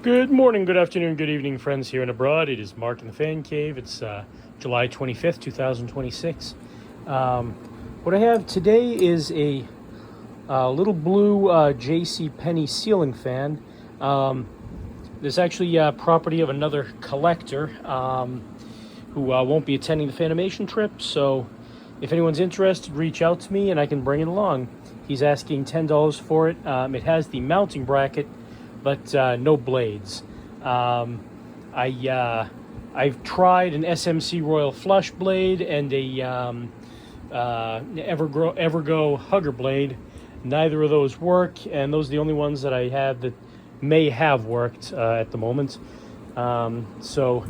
Good morning, good afternoon, good evening, friends here and abroad. It is Mark in the Fan Cave. It's July 25th, 2026. What I have today is a little blue J.C. Penney ceiling fan. This is actually property of another collector who won't be attending the Fanimation trip. So if anyone's interested, reach out to me and I can bring it along. He's asking $10 for it. It has the mounting bracket, but no blades. I've tried an SMC Royal Flush blade and a Evergo Hugger blade. Neither of those work, and those are the only ones that I have that may have worked at the moment. So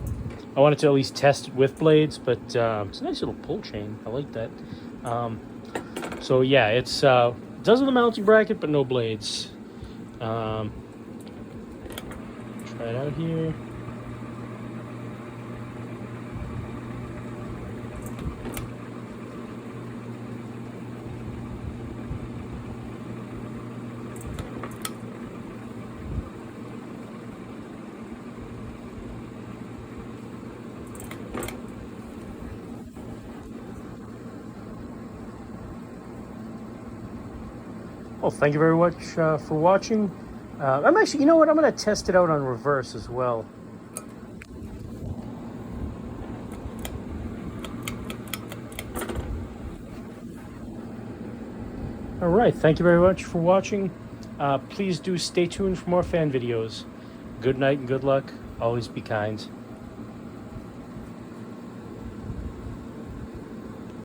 I wanted to at least test it with blades, but it's a nice little pull chain. I like that. So yeah, it's does have the mounting bracket, but no blades. Try it out here. Well, thank you very much for watching. I'm actually, you know what? I'm going to test it out on reverse as well. All right, thank you very much for watching. Please do stay tuned for more fan videos. Good night and good luck. Always be kind.